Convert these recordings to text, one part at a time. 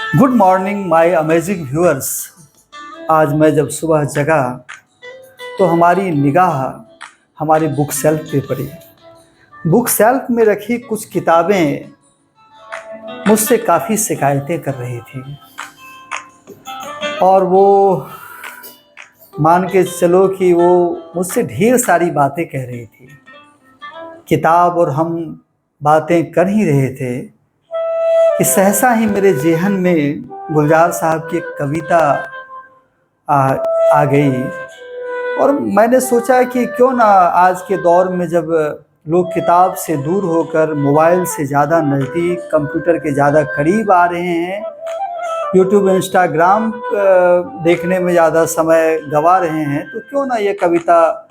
Good morning my amazing viewers. आज मैं जब सुबह जगा तो हमारी निगाह हमारी बुक शेल्फ पे पड़ी। बुक शेल्फ में रखी कुछ किताबें मुझसे काफ़ी शिकायतें कर रही थी और वो मान के चलो कि वो मुझसे ढेर सारी बातें कह रही थी। किताब और हम बातें कर ही रहे थे कि सहसा ही मेरे जेहन में गुलजार साहब की एक कविता आ गई और मैंने सोचा कि क्यों ना आज के दौर में जब लोग किताब से दूर होकर मोबाइल से ज़्यादा नज़दीक, कंप्यूटर के ज़्यादा करीब आ रहे हैं, यूट्यूब इंस्टाग्राम देखने में ज़्यादा समय गंवा रहे हैं, तो क्यों ना ये कविता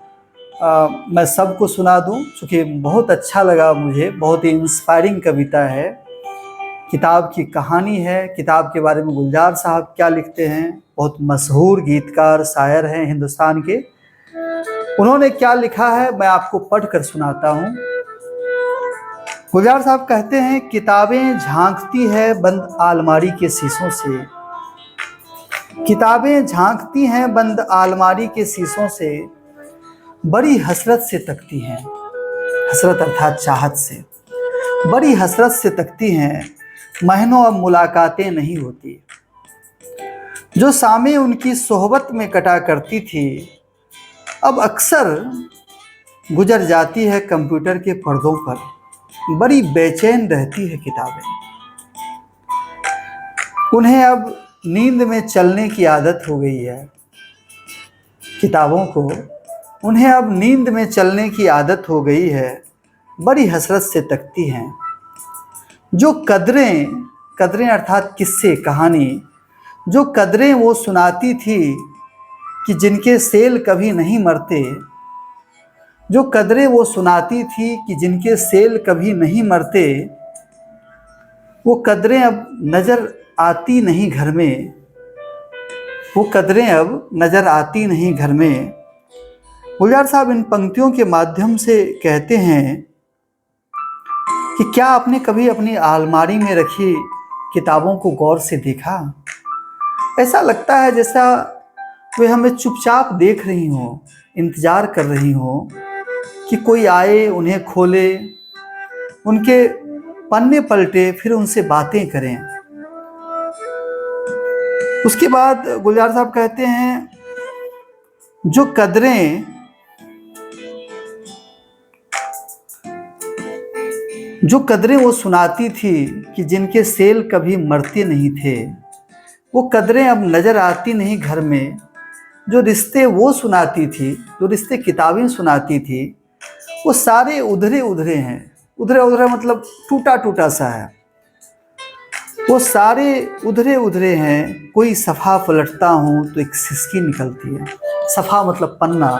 मैं सबको सुना दूं। चूँकि बहुत अच्छा लगा मुझे, बहुत ही इंस्पायरिंग कविता है, किताब की कहानी है। किताब के बारे में गुलजार साहब क्या लिखते हैं, बहुत मशहूर गीतकार शायर हैं हिंदुस्तान के, उन्होंने क्या लिखा है मैं आपको पढ़ कर सुनाता हूँ। गुलजार साहब कहते हैं, किताबें झांकती है बंद आलमारी के शीशों से, किताबें झांकती हैं बंद आलमारी के शीशों से, बड़ी हसरत से तकती हैं, हसरत अर्थात चाहत से, बड़ी हसरत से तकती हैं, महीनों अब मुलाकातें नहीं होती। जो शामें उनकी सोहबत में कटा करती थी, अब अक्सर गुजर जाती है कंप्यूटर के पर्दों पर, बड़ी बेचैन रहती है किताबें। उन्हें अब नींद में चलने की आदत हो गई है, किताबों को उन्हें अब नींद में चलने की आदत हो गई है, बड़ी हसरत से तकती हैं। जो कदरें अर्थात किस्से कहानी, जो कदरें वो सुनाती थी कि जिनके सेल कभी नहीं मरते, जो कदरें वो सुनाती थी कि जिनके सेल कभी नहीं मरते, वो कदरें अब नज़र आती नहीं घर में, वो कदरें अब नज़र आती नहीं घर में। गुलजार साहब इन पंक्तियों के माध्यम से कहते हैं कि क्या आपने कभी अपनी अलमारी में रखी किताबों को गौर से देखा? ऐसा लगता है जैसा वे हमें चुपचाप देख रही हों, इंतज़ार कर रही हों कि कोई आए, उन्हें खोले, उनके पन्ने पलटे, फिर उनसे बातें करें। उसके बाद गुलजार साहब कहते हैं, जो कदरें वो सुनाती थी कि जिनके सेल कभी मरते नहीं थे, वो कदरें अब नज़र आती नहीं घर में। जो रिश्ते वो सुनाती थी, जो रिश्ते किताबें सुनाती थी, वो सारे उधरे उधरे हैं। उधरे उधरे मतलब टूटा टूटा सा है, वो सारे उधरे उधरे हैं। कोई सफ़ा पलटता हूँ तो एक सिसकी निकलती है। सफ़ा मतलब पन्ना।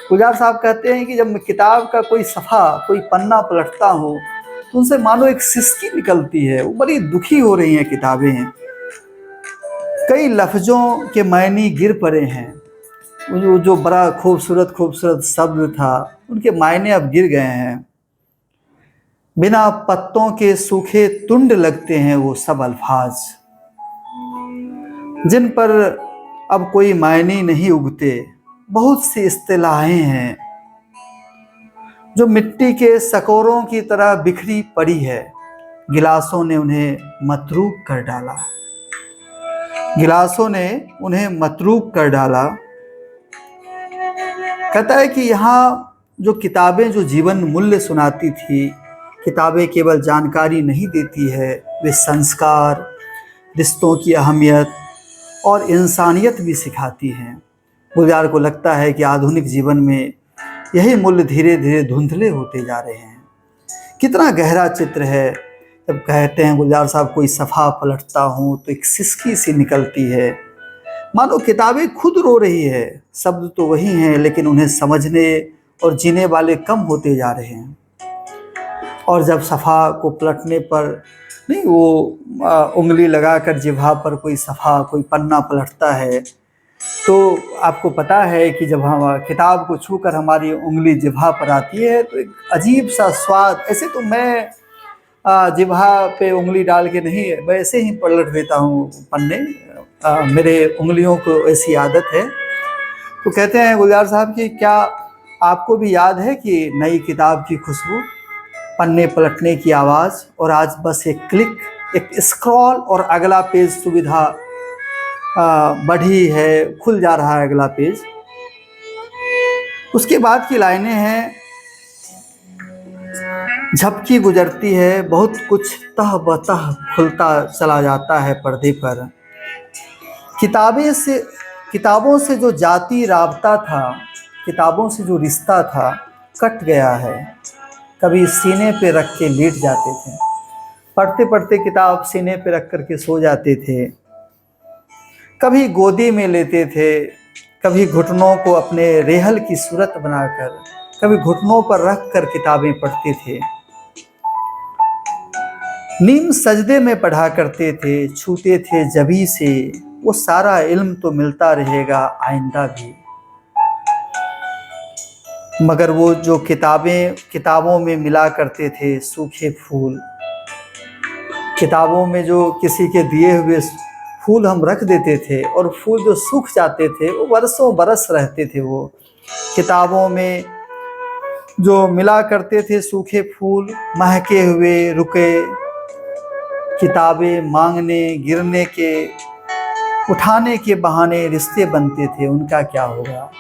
गुलजार साहब कहते हैं कि जब मैं किताब का कोई सफ़ा, कोई पन्ना पलटता हूँ तो उनसे मानो एक सिसकी निकलती है। वो बड़ी दुखी हो रही हैं किताबें। कई लफ्ज़ों के मायने गिर पड़े हैं। जो बड़ा खूबसूरत शब्द था, उनके मायने अब गिर गए हैं। बिना पत्तों के सूखे तुंड लगते हैं वो सब अल्फाज, जिन पर अब कोई मायने नहीं उगते। बहुत सी इस्तिलाहें हैं जो मिट्टी के सकोरों की तरह बिखरी पड़ी है, गिलासों ने उन्हें मतरूक कर डाला, गिलासों ने उन्हें मतरूक कर डाला। कहता है कि यहाँ जो किताबें जो जीवन मूल्य सुनाती थी, किताबें केवल जानकारी नहीं देती है, वे संस्कार, रिश्तों की अहमियत और इंसानियत भी सिखाती हैं। गुलजार को लगता है कि आधुनिक जीवन में यही मूल्य धीरे धीरे धुंधले होते जा रहे हैं। कितना गहरा चित्र है जब कहते हैं गुलजार साहब, कोई सफ़ा पलटता हूँ तो एक सिसकी सी निकलती है। मानो किताबें खुद रो रही है। शब्द तो वही हैं, लेकिन उन्हें समझने और जीने वाले कम होते जा रहे हैं। और जब सफ़ा को पलटने पर नहीं, वो उंगली लगाकर जिह्वा पर कोई सफ़ा, कोई पन्ना पलटता है, तो आपको पता है कि जब हम किताब को छूकर हमारी उंगली जिह्वा पर आती है तो एक अजीब सा स्वाद। ऐसे तो मैं जिभा पे उंगली डाल के नहीं, वैसे ही पलट देता हूँ पन्ने। मेरे उंगलियों को ऐसी आदत है। तो कहते हैं गुलजार साहब कि क्या आपको भी याद है कि नई किताब की खुशबू, पन्ने पलटने की आवाज़, और आज बस एक क्लिक, एक स्क्रॉल और अगला पेज सुविधा बढ़ी है, खुल जा रहा है अगला पेज। उसके बाद की लाइनें हैं, झपकी गुजरती है, बहुत कुछ तह बतह खुलता चला जाता है पर्दे पर। किताबों से जो जाती राबता था, किताबों से जो रिश्ता था, कट गया है। कभी सीने पे रख के लेट जाते थे, पढ़ते पढ़ते किताब सीने पे रख करके सो जाते थे, कभी गोदी में लेते थे, कभी घुटनों को अपने रेहल की सूरत बनाकर, कभी घुटनों पर रख कर किताबें पढ़ते थे। नीम सजदे में पढ़ा करते थे, छूते थे जभी से, वो सारा इल्म तो मिलता रहेगा आइंदा भी। मगर वो जो किताबों में मिला करते थे सूखे फूल, किताबों में जो किसी के दिए हुए फूल हम रख देते थे और फूल जो सूख जाते थे वो बरसों बरस रहते थे। वो किताबों में जो मिला करते थे सूखे फूल, महके हुए रुके, किताबें मांगने गिरने के, उठाने के बहाने रिश्ते बनते थे, उनका क्या होगा।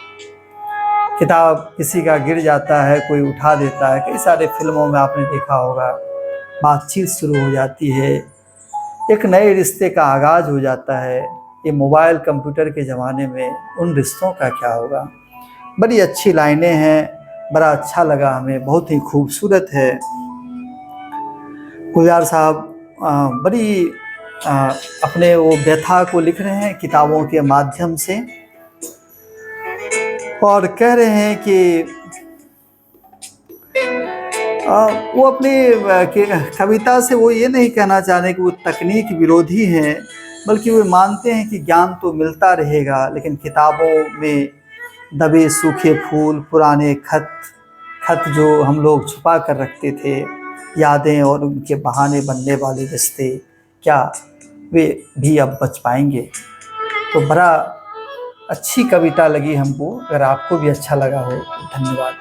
किताब किसी का गिर जाता है, कोई उठा देता है, कई सारे फिल्मों में आपने देखा होगा। बातचीत शुरू हो जाती है, एक नए रिश्ते का आगाज़ हो जाता है। ये मोबाइल कंप्यूटर के ज़माने में उन रिश्तों का क्या होगा। बड़ी अच्छी लाइनें हैं, बड़ा अच्छा लगा हमें, बहुत ही खूबसूरत है। गुलजार साहब बड़ी अपने वो व्यथा को लिख रहे हैं किताबों के माध्यम से, और कह रहे हैं कि वो अपनी कविता से वो ये नहीं कहना चाह रहे कि वो तकनीक विरोधी हैं, बल्कि वो मानते हैं कि ज्ञान तो मिलता रहेगा, लेकिन किताबों में दबे सूखे फूल, पुराने खत जो हम लोग छुपा कर रखते थे, यादें और उनके बहाने बनने वाले रिश्ते, क्या वे भी अब बच पाएंगे। तो बड़ा अच्छी कविता लगी हमको। अगर आपको भी अच्छा लगा हो तो धन्यवाद।